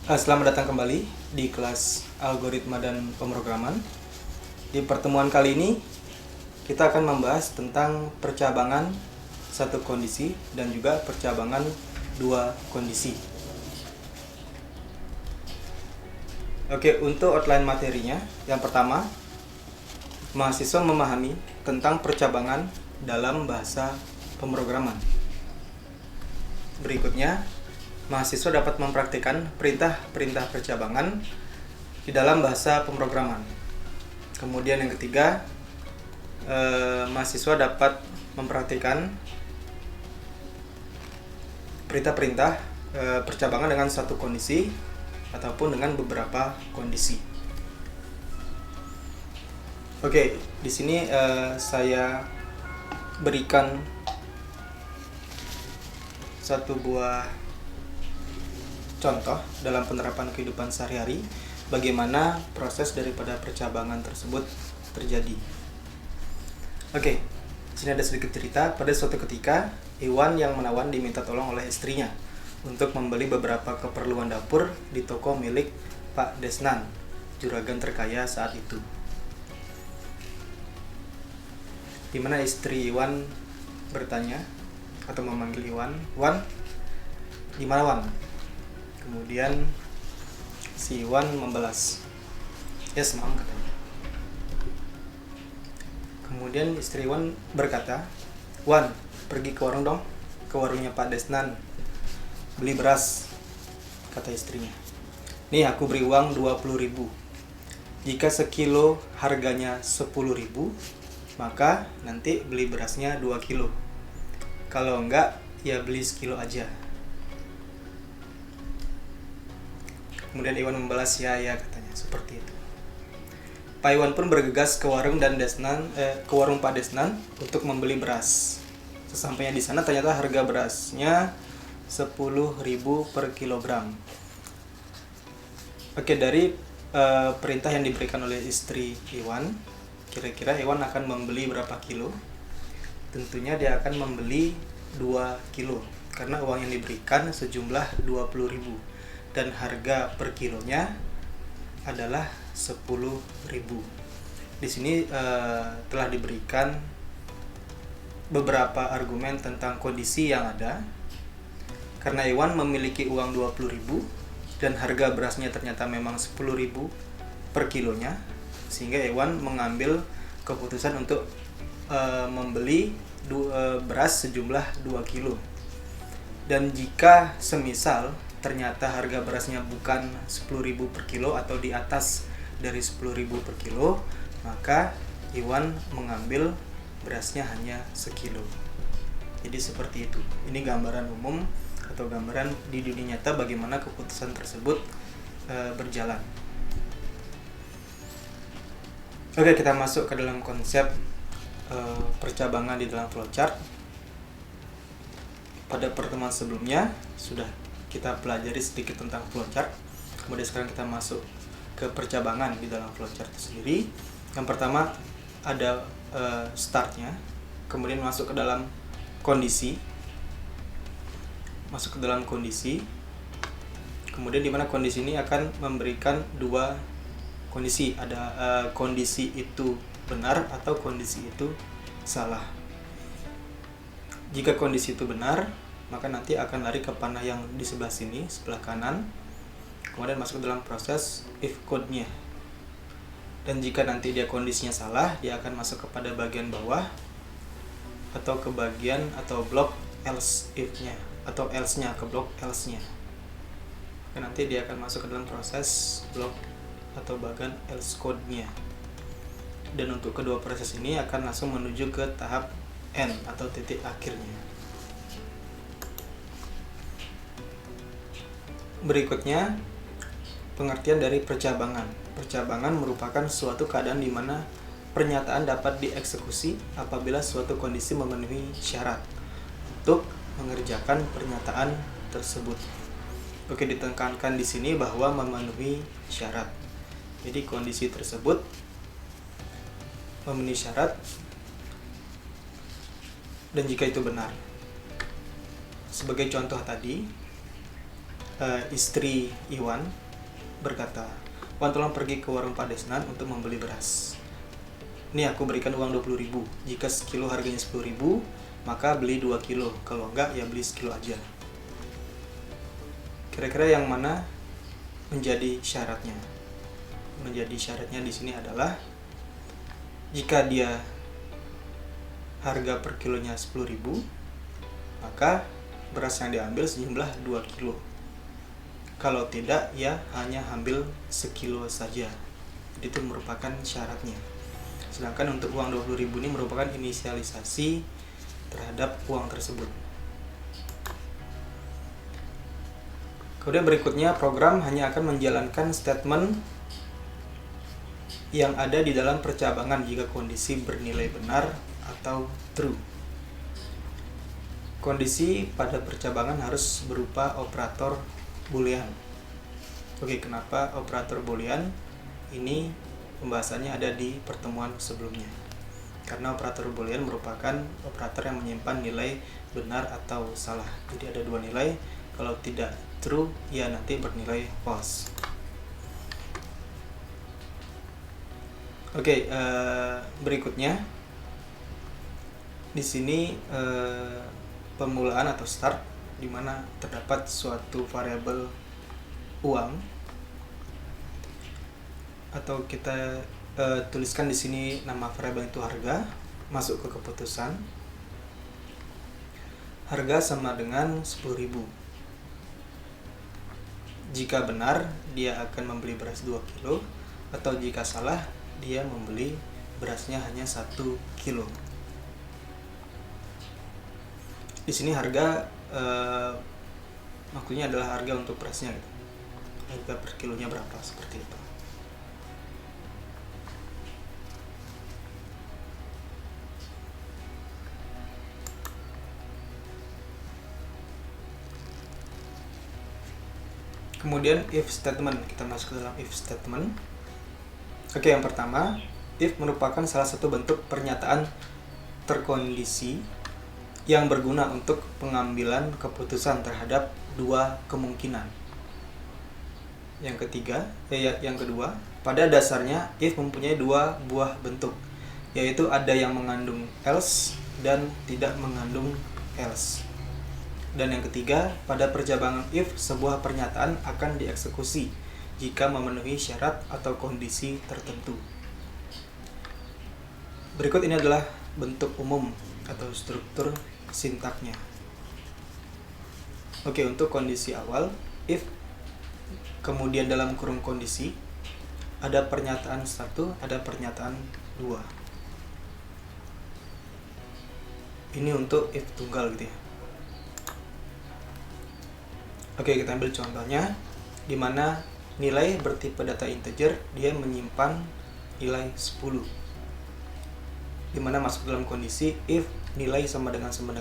Selamat datang kembali di kelas algoritma dan pemrograman. Di pertemuan kali ini kita akan membahas tentang percabangan satu kondisi dan juga percabangan dua kondisi. Oke, untuk outline materinya, yang pertama, mahasiswa memahami tentang percabangan dalam bahasa pemrograman. Berikutnya, mahasiswa dapat mempraktikkan perintah-perintah percabangan di dalam bahasa pemrograman. Kemudian yang ketiga, mahasiswa dapat mempraktikkan perintah-perintah percabangan dengan satu kondisi ataupun dengan beberapa kondisi. Oke, di sini saya berikan satu buah contoh dalam penerapan kehidupan sehari-hari bagaimana proses daripada percabangan tersebut terjadi. Oke, sini ada sedikit cerita. Pada suatu ketika, Iwan yang menawan diminta tolong oleh istrinya untuk membeli beberapa keperluan dapur di toko milik Pak Desnan, juragan terkaya saat itu. Di mana istri Iwan bertanya atau memanggil Iwan, "Wan, di mana Wan?" Kemudian si Iwan membalas, "Yes, Mam," katanya. Kemudian istri Iwan berkata, "Wan, pergi ke warung dong, ke warungnya Pak Desnan, beli beras," kata istrinya. "Nih, aku beri uang 20.000. Jika sekilo harganya 10.000, maka nanti beli berasnya 2 kilo. Kalau enggak, ya beli sekilo aja." Kemudian Iwan membalas, "Ya, katanya, seperti itu. Pak Iwan pun bergegas ke warung ke warung Pak Desnan untuk membeli beras. Sesampainya di sana ternyata harga berasnya 10.000 per kilogram. Oke, dari perintah yang diberikan oleh istri Iwan, kira-kira Iwan akan membeli berapa kilo? Tentunya dia akan membeli 2 kilo karena uang yang diberikan sejumlah 20.000 dan harga per kilonya adalah 10.000. Di sini telah diberikan beberapa argumen tentang kondisi yang ada. Karena Iwan memiliki uang 20.000 dan harga berasnya ternyata memang 10.000 per kilonya, sehingga Iwan mengambil keputusan untuk membeli beras sejumlah 2 kilo. Dan jika semisal ternyata harga berasnya bukan 10.000 per kilo atau di atas dari 10.000 per kilo, maka Iwan mengambil berasnya hanya sekilo. Jadi seperti itu. Ini gambaran umum atau gambaran di dunia nyata bagaimana keputusan tersebut berjalan. Oke, kita masuk ke dalam konsep percabangan di dalam flowchart. Pada pertemuan sebelumnya sudah kita pelajari sedikit tentang flowchart. Kemudian sekarang kita masuk ke percabangan di dalam flowchart itu sendiri. Yang pertama ada startnya, kemudian masuk ke dalam kondisi, kemudian di mana kondisi ini akan memberikan dua kondisi. Ada kondisi itu benar atau kondisi itu salah. Jika kondisi itu benar, maka nanti akan lari ke panah yang di sebelah sini, sebelah kanan, kemudian masuk dalam proses if code-nya. Dan jika nanti dia kondisinya salah, dia akan masuk kepada bagian bawah atau ke bagian atau blok else if-nya atau else-nya, ke blok else-nya. Dan nanti dia akan masuk ke dalam proses blok atau bagian else code-nya. Dan untuk kedua proses ini akan langsung menuju ke tahap end atau titik akhirnya. Berikutnya, pengertian dari percabangan. Percabangan merupakan suatu keadaan di mana pernyataan dapat dieksekusi apabila suatu kondisi memenuhi syarat untuk mengerjakan pernyataan tersebut. Oke, ditekankan di sini bahwa memenuhi syarat. Jadi kondisi tersebut memenuhi syarat dan jika itu benar. Sebagai contoh tadi, istri Iwan berkata, "Wan, tolong pergi ke warung Pak Desnan untuk membeli beras. Ini aku berikan uang 20.000. Jika sekilo harganya 10.000, maka beli 2 kilo. Kalau enggak, ya beli sekilo aja." Kira-kira yang mana menjadi syaratnya? Menjadi syaratnya di sini adalah jika dia harga per kilonya 10.000, maka beras yang diambil sejumlah 2 kilo. Kalau tidak, ya hanya ambil sekilo saja. Itu merupakan syaratnya. Sedangkan untuk uang 20.000 ini merupakan inisialisasi terhadap uang tersebut. Kemudian berikutnya, program hanya akan menjalankan statement yang ada di dalam percabangan jika kondisi bernilai benar atau true. Kondisi pada percabangan harus berupa operator boolean. Oke, kenapa operator boolean? Ini pembahasannya ada di pertemuan sebelumnya. Karena operator boolean merupakan operator yang menyimpan nilai benar atau salah. Jadi ada dua nilai. Kalau tidak true, ya nanti bernilai false. Oke, berikutnya di sini pemulaan atau start, di mana terdapat suatu variabel uang, atau kita tuliskan di sini nama variabel itu harga, masuk ke keputusan. Harga sama dengan 10.000. Jika benar, dia akan membeli beras 2 kilo, atau jika salah, dia membeli berasnya hanya 1 kilo. Di sini harga maksudnya adalah harga untuk berasnya gitu. Harga per kilonya berapa, seperti itu. Kemudian if statement, kita masuk ke dalam if statement. Oke, yang pertama, if merupakan salah satu bentuk pernyataan terkondisi yang berguna untuk pengambilan keputusan terhadap dua kemungkinan. Yang kedua, pada dasarnya if mempunyai dua buah bentuk, yaitu ada yang mengandung else dan tidak mengandung else. Dan yang ketiga, pada percabangan if sebuah pernyataan akan dieksekusi jika memenuhi syarat atau kondisi tertentu. Berikut ini adalah bentuk umum atau struktur sintaknya. Oke, untuk kondisi awal, if kemudian dalam kurung kondisi ada pernyataan 1, ada pernyataan 2. Ini untuk if tunggal gitu ya. Oke, kita ambil contohnya di mana nilai bertipe data integer dia menyimpan nilai 10. Di mana masuk dalam kondisi if nilai sama dengan 10,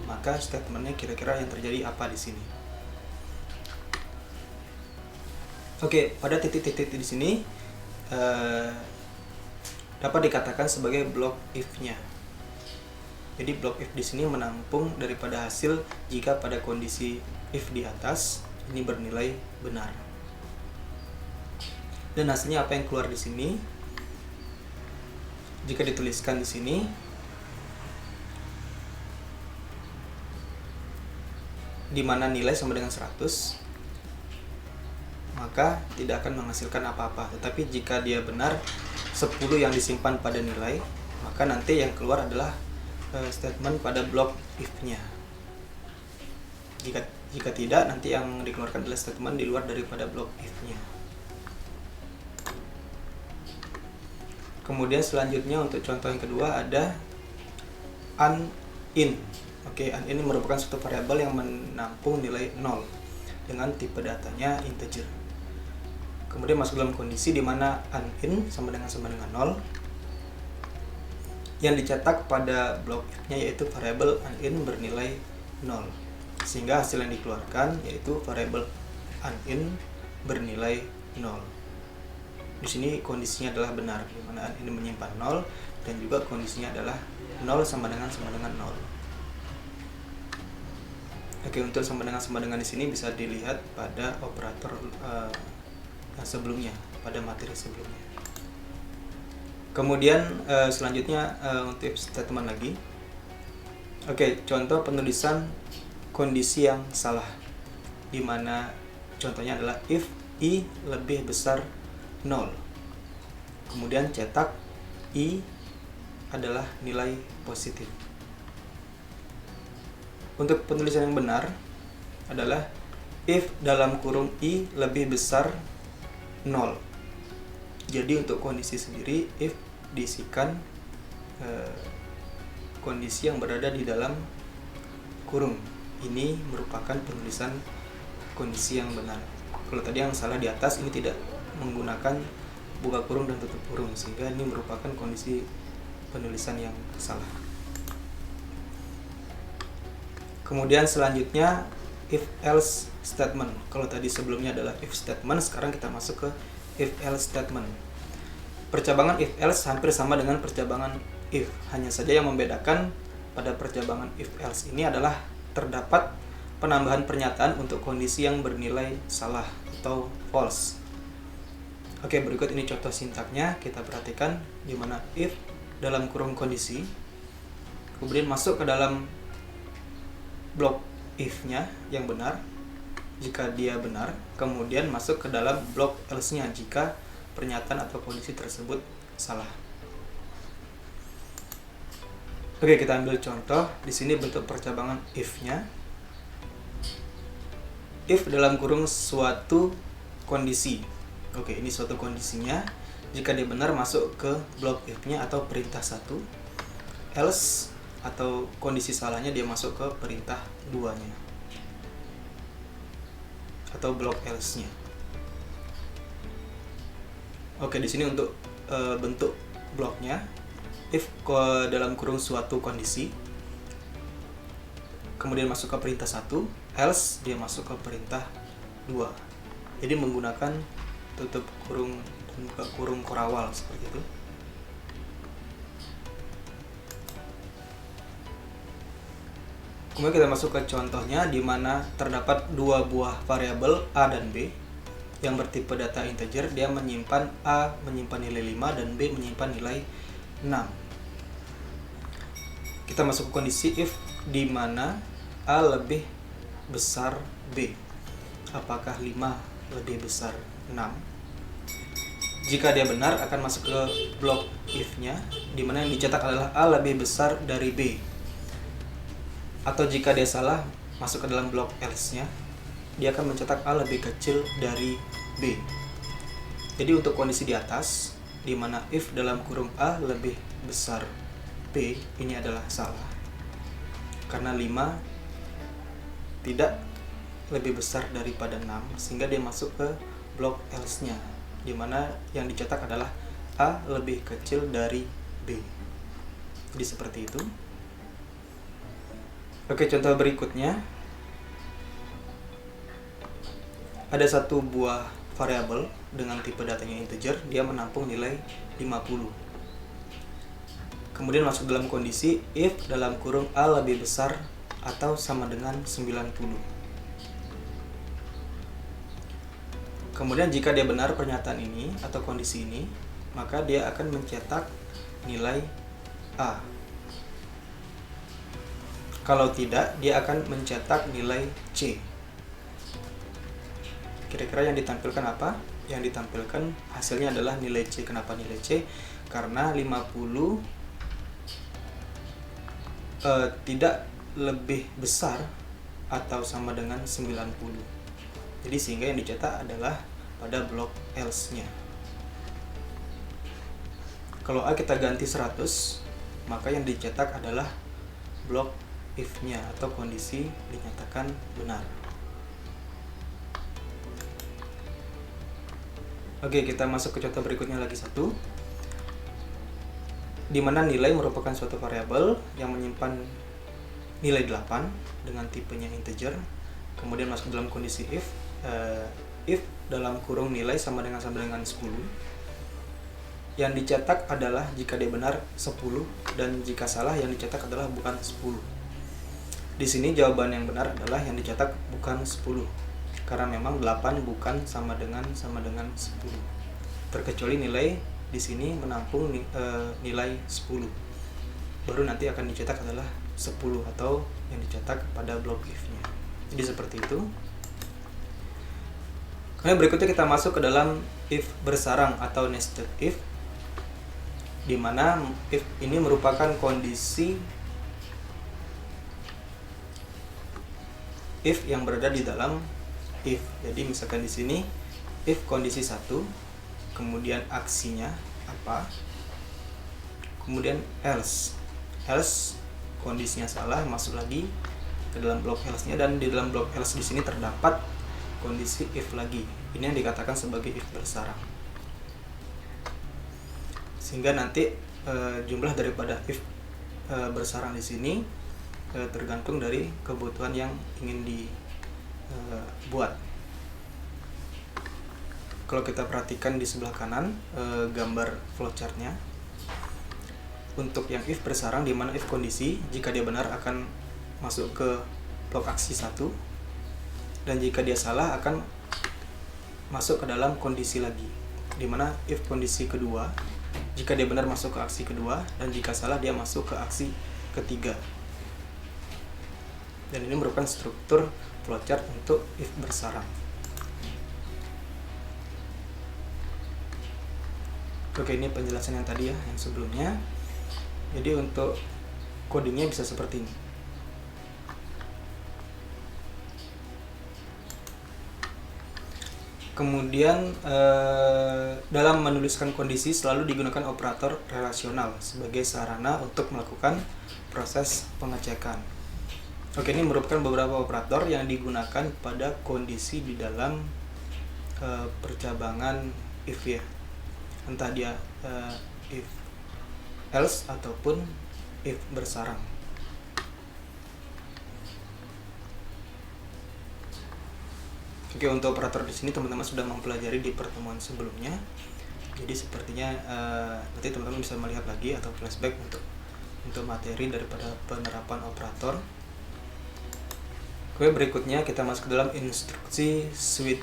maka statementnya kira-kira yang terjadi apa di sini. Oke, pada titik-titik di sini dapat dikatakan sebagai block if-nya. Jadi block if di sini menampung daripada hasil jika pada kondisi if di atas ini bernilai benar. Dan hasilnya apa yang keluar di sini? Jika dituliskan di sini, di mana nilai sama dengan 100, maka tidak akan menghasilkan apa-apa. Tetapi jika dia benar 10 yang disimpan pada nilai, maka nanti yang keluar adalah statement pada block if-nya. Jika tidak, nanti yang dikeluarkan adalah statement di luar daripada block if-nya. Kemudian selanjutnya untuk contoh yang kedua ada unin. Oke, unin ini merupakan suatu variabel yang menampung nilai 0 dengan tipe datanya integer. Kemudian masuk dalam kondisi di mana unin sama dengan 0. Yang dicetak pada blok if-nya yaitu variabel unin bernilai 0. Sehingga hasil yang dikeluarkan yaitu variabel unin bernilai 0. Di sini kondisinya adalah benar, di mana ini menyimpan 0 dan juga kondisinya adalah 0 sama dengan 0. Oke, untuk sama dengan di sini bisa dilihat pada operator yang sebelumnya, pada materi sebelumnya. Kemudian selanjutnya untuk if statement lagi. Oke, contoh penulisan kondisi yang salah, dimana contohnya adalah if i lebih besar 0, kemudian cetak i adalah nilai positif. Untuk penulisan yang benar adalah if dalam kurung i lebih besar 0. Jadi untuk kondisi sendiri, if diisikan kondisi yang berada di dalam kurung. Ini merupakan penulisan kondisi yang benar. Kalau tadi yang salah di atas, ini tidak menggunakan buka kurung dan tutup kurung, sehingga ini merupakan kondisi penulisan yang salah. Kemudian selanjutnya if else statement. Kalau tadi sebelumnya adalah if statement, sekarang kita masuk ke if else statement. Percabangan if else hampir sama dengan percabangan if, hanya saja yang membedakan pada percabangan if else ini adalah terdapat penambahan pernyataan untuk kondisi yang bernilai salah atau false. Oke, berikut ini contoh sintaknya, kita perhatikan di mana if dalam kurung kondisi, kemudian masuk ke dalam blok if-nya yang benar jika dia benar, kemudian masuk ke dalam blok else-nya jika pernyataan atau kondisi tersebut salah. Oke, kita ambil contoh. Di sini bentuk percabangan if-nya. If dalam kurung suatu kondisi. Oke, ini suatu kondisinya. Jika dia benar, masuk ke blok if-nya atau perintah 1. Else atau kondisi salahnya, dia masuk ke perintah 2-nya atau blok else-nya. Oke, di sini untuk bentuk bloknya, if dalam kurung suatu kondisi, kemudian masuk ke perintah 1, else dia masuk ke perintah 2. Jadi menggunakan tutup kurung dan buka kurung korawal seperti itu. Kemudian kita masuk ke contohnya, di mana terdapat dua buah variabel A dan B yang bertipe data integer. Dia menyimpan A menyimpan nilai 5 dan B menyimpan nilai 6. Kita masuk ke kondisi if di mana A lebih besar B. Apakah 5 lebih besar 6? Jika dia benar, akan masuk ke blok if-nya, di mana yang dicetak adalah A lebih besar dari B. Atau jika dia salah, masuk ke dalam blok else-nya, dia akan mencetak A lebih kecil dari B. Jadi untuk kondisi di atas, di mana if dalam kurung A lebih besar B, ini adalah salah. Karena 5 tidak lebih besar daripada 6, sehingga dia masuk ke blok else-nya, di mana yang dicetak adalah A lebih kecil dari B. Jadi seperti itu. Oke, contoh berikutnya. Ada satu buah variabel dengan tipe datanya integer, dia menampung nilai 50. Kemudian masuk dalam kondisi if dalam kurung A lebih besar atau sama dengan 90. Kemudian jika dia benar pernyataan ini atau kondisi ini, maka dia akan mencetak nilai A. Kalau tidak, dia akan mencetak nilai C. Kira-kira yang ditampilkan apa? Yang ditampilkan hasilnya adalah nilai C. Kenapa nilai C? Karena 50 tidak lebih besar atau sama dengan 90. Jadi sehingga yang dicetak adalah pada blok else-nya. Kalau A kita ganti 100, maka yang dicetak adalah blok if-nya atau kondisi dinyatakan benar. Oke, kita masuk ke contoh berikutnya lagi satu, di mana nilai merupakan suatu variabel yang menyimpan nilai 8 dengan tipenya integer. Kemudian masuk dalam kondisi if dalam kurung nilai sama dengan 10. Yang dicetak adalah jika dia benar 10, dan jika salah yang dicetak adalah bukan 10. Di sini jawaban yang benar adalah yang dicetak bukan 10. Karena memang 8 bukan sama dengan 10. Terkecuali nilai di sini menampung nilai 10. Baru nanti akan dicetak adalah 10 atau yang dicetak pada blok if-nya. Jadi seperti itu. Kemudian berikutnya kita masuk ke dalam if bersarang atau nested if, di mana if ini merupakan kondisi if yang berada di dalam if. Jadi misalkan di sini if kondisi 1, kemudian aksinya apa, kemudian else kondisinya salah, masuk lagi ke dalam blok else-nya, dan di dalam blok else di sini terdapat kondisi if lagi. Ini yang dikatakan sebagai if bersarang. Sehingga nanti jumlah daripada if bersarang di sini tergantung dari kebutuhan yang ingin dibuat. Kalau kita perhatikan di sebelah kanan gambar flowchartnya, untuk yang if bersarang, di mana if kondisi jika dia benar akan masuk ke blok aksi 1, dan jika dia salah akan masuk ke dalam kondisi lagi, di mana if kondisi kedua jika dia benar masuk ke aksi kedua, dan jika salah dia masuk ke aksi ketiga. Dan ini merupakan struktur flowchart untuk if bersarang. Oke, ini penjelasan yang tadi ya, yang sebelumnya. Jadi untuk codingnya bisa seperti ini. Kemudian dalam menuliskan kondisi selalu digunakan operator relasional sebagai sarana untuk melakukan proses pengecekan. Oke, ini merupakan beberapa operator yang digunakan pada kondisi di dalam percabangan if ya. Entah dia if else ataupun if bersarang. Oke, untuk operator di sini teman-teman sudah mempelajari di pertemuan sebelumnya. Jadi sepertinya nanti teman-teman bisa melihat lagi atau flashback untuk materi daripada penerapan operator. Oke, berikutnya kita masuk ke dalam instruksi switch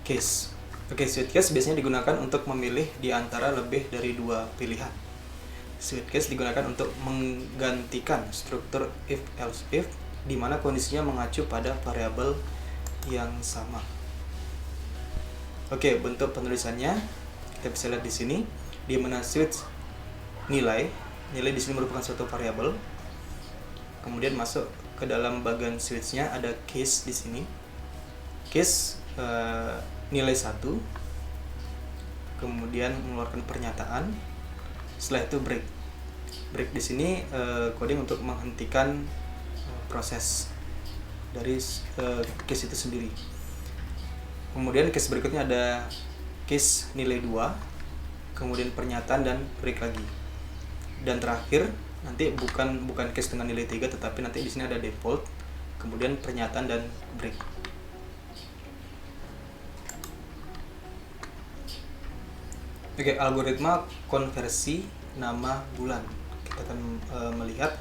case. Oke, switch case biasanya digunakan untuk memilih di antara lebih dari dua pilihan. Switch case digunakan untuk menggantikan struktur if else if, di mana kondisinya mengacu pada variabel yang sama. Oke, bentuk penulisannya kita bisa lihat di sini, di mana switch nilai di sini merupakan suatu variabel. Kemudian masuk ke dalam bagian switch-nya ada case di sini. Case nilai 1. Kemudian mengeluarkan pernyataan. Setelah itu break. Break di sini coding untuk menghentikan proses dari case itu sendiri. Kemudian case berikutnya ada case nilai 2, kemudian pernyataan dan break lagi. Dan terakhir nanti bukan case dengan nilai 3, tetapi nanti di sini ada default, kemudian pernyataan dan break. Oke, algoritma konversi nama bulan. Kita akan melihat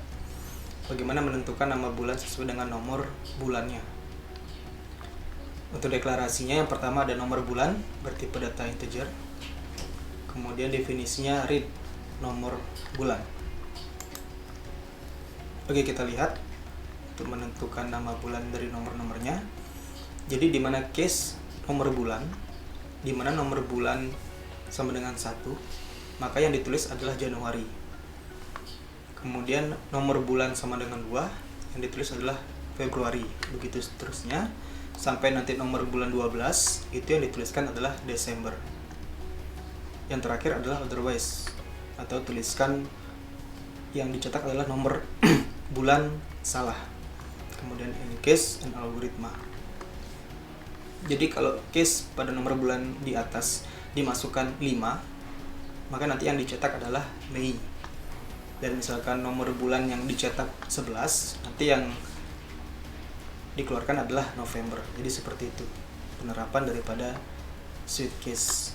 bagaimana menentukan nama bulan sesuai dengan nomor bulannya. Untuk deklarasinya, yang pertama ada nomor bulan bertipe data integer. Kemudian definisinya read, nomor bulan. Oke, kita lihat untuk menentukan nama bulan dari nomor-nomornya. Jadi di mana case nomor bulan, di mana nomor bulan sama dengan 1, maka yang ditulis adalah Januari. Kemudian nomor bulan sama dengan 2, yang ditulis adalah Februari. Begitu seterusnya sampai nanti nomor bulan 12, itu yang dituliskan adalah Desember. Yang terakhir adalah otherwise, atau tuliskan yang dicetak adalah nomor bulan salah. Kemudian in case and algoritma. Jadi kalau case pada nomor bulan di atas dimasukkan 5, maka nanti yang dicetak adalah Mei. Dan misalkan nomor bulan yang dicetak 11, nanti yang dikeluarkan adalah November. Jadi seperti itu penerapan daripada switch case.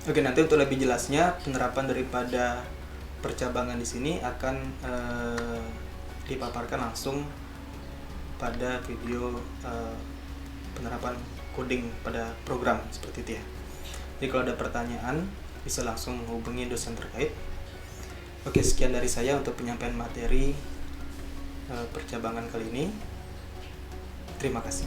Oke, nanti untuk lebih jelasnya penerapan daripada percabangan di sini akan dipaparkan langsung pada video penerapan coding pada program seperti itu ya. Jadi kalau ada pertanyaan bisa langsung menghubungi dosen terkait. Oke, sekian dari saya untuk penyampaian materi percabangan kali ini. Terima kasih.